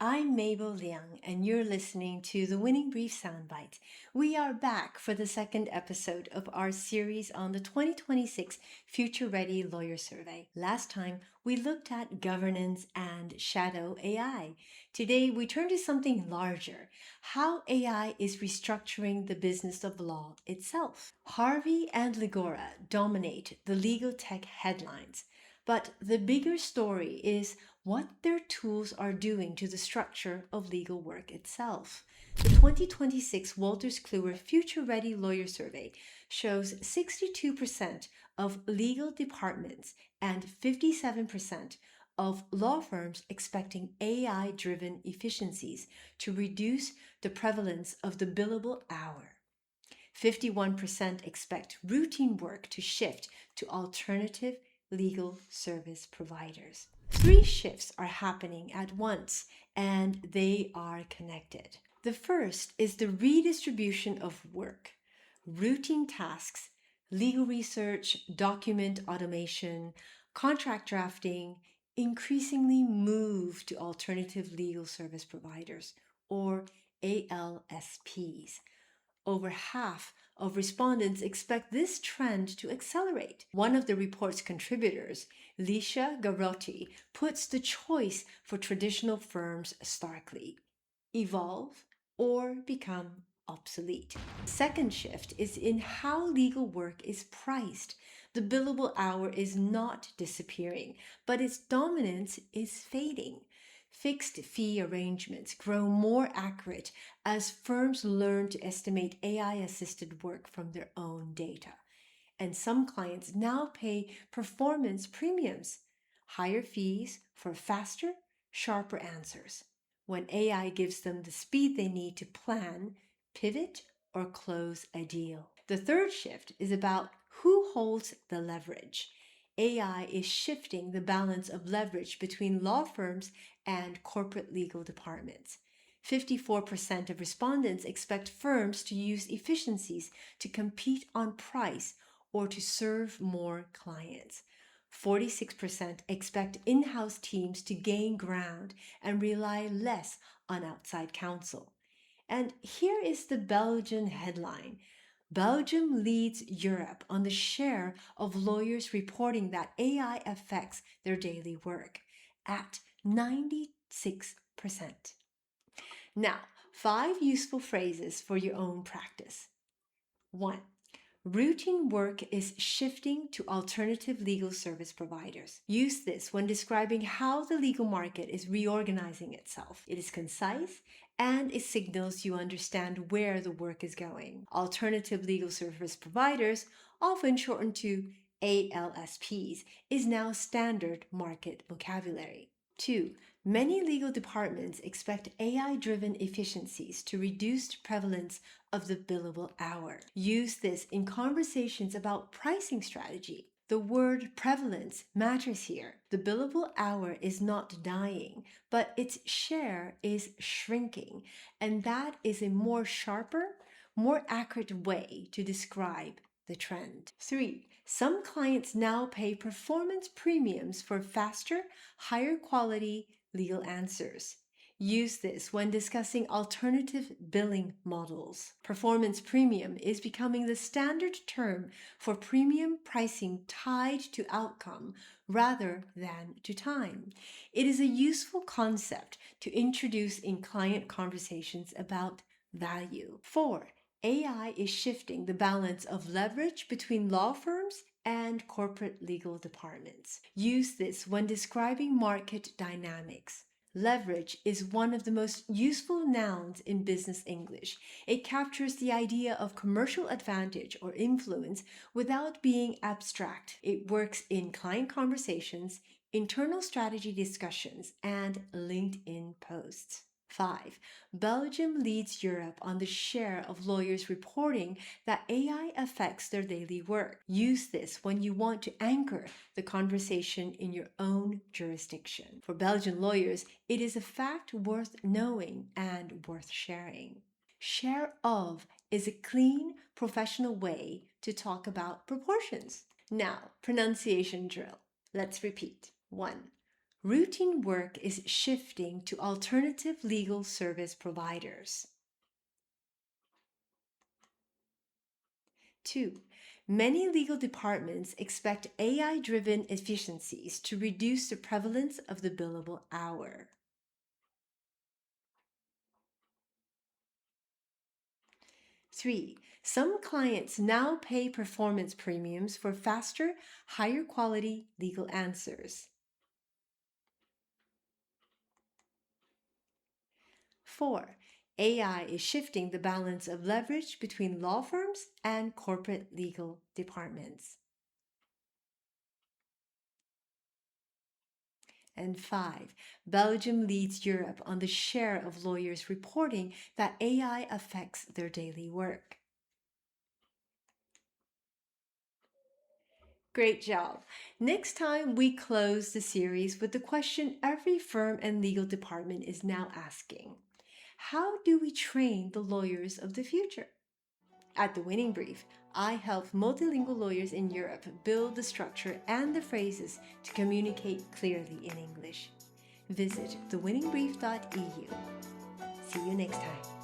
I'm Mabel Liang, and you're listening to the Winning Brief Soundbite. We are back for the second episode of our series on the 2026 Future Ready Lawyer Survey. Last time, we looked at governance and shadow AI. Today, we turn to something larger, how AI is restructuring the business of law itself. Harvey and Ligora dominate the legal tech headlines. But the bigger story is what their tools are doing to the structure of legal work itself. The 2026 Wolters Kluwer Future Ready Lawyer Survey shows 62% of legal departments and 57% of law firms expecting AI-driven efficiencies to reduce the prevalence of the billable hour. 51% expect routine work to shift to alternative legal service providers. Three shifts are happening at once, and they are connected. The first is the redistribution of work. Routine tasks, legal research, document automation, contract drafting, increasingly move to alternative legal service providers, or ALSPs. Over half of respondents expect this trend to accelerate. One of the report's contributors, Lisha Garotti, puts the choice for traditional firms starkly: evolve or become obsolete. The second shift is in how legal work is priced. The billable hour is not disappearing, but its dominance is fading. Fixed fee arrangements grow more accurate as firms learn to estimate AI-assisted work from their own data. And some clients now pay performance premiums, higher fees for faster, sharper answers, when AI gives them the speed they need to plan, pivot, or close a deal. The third shift is about who holds the leverage. AI is shifting the balance of leverage between law firms and corporate legal departments. 54% of respondents expect firms to use efficiencies to compete on price or to serve more clients. 46% expect in-house teams to gain ground and rely less on outside counsel. And here is the Belgian headline. Belgium leads Europe on the share of lawyers reporting that AI affects their daily work at 96%. Now, 5 useful phrases for your own practice. 1. Routine work is shifting to alternative legal service providers. Use this when describing how the legal market is reorganizing itself. It is concise and it signals you understand where the work is going. Alternative legal service providers, often shortened to ALSPs, is now standard market vocabulary. 2. Many legal departments expect AI-driven efficiencies to reduce the prevalence of the billable hour. Use this in conversations about pricing strategy. The word prevalence matters here. The billable hour is not dying, but its share is shrinking, and that is a more sharper, more accurate way to describe the trend. 3. Some clients now pay performance premiums for faster, higher quality legal answers. Use this when discussing alternative billing models. Performance premium is becoming the standard term for premium pricing tied to outcome rather than to time. It is a useful concept to introduce in client conversations about value. 4. AI is shifting the balance of leverage between law firms and corporate legal departments. Use this when describing market dynamics. Leverage is one of the most useful nouns in business English. It captures the idea of commercial advantage or influence without being abstract. It works in client conversations, internal strategy discussions, and LinkedIn posts. 5. Belgium leads Europe on the share of lawyers reporting that AI affects their daily work. Use this when you want to anchor the conversation in your own jurisdiction. For Belgian lawyers, it is a fact worth knowing and worth sharing. Share of is a clean, professional way to talk about proportions. Now, pronunciation drill. Let's repeat. 1. Routine work is shifting to alternative legal service providers. 2. Many legal departments expect AI-driven efficiencies to reduce the prevalence of the billable hour. 3. Some clients now pay performance premiums for faster, higher quality legal answers. 4. AI is shifting the balance of leverage between law firms and corporate legal departments. And 5. Belgium leads Europe on the share of lawyers reporting that AI affects their daily work. Great job! Next time, we close the series with the question every firm and legal department is now asking. How do we train the lawyers of the future? At The Winning Brief, I help multilingual lawyers in Europe build the structure and the phrases to communicate clearly in English. Visit thewinningbrief.eu. See you next time.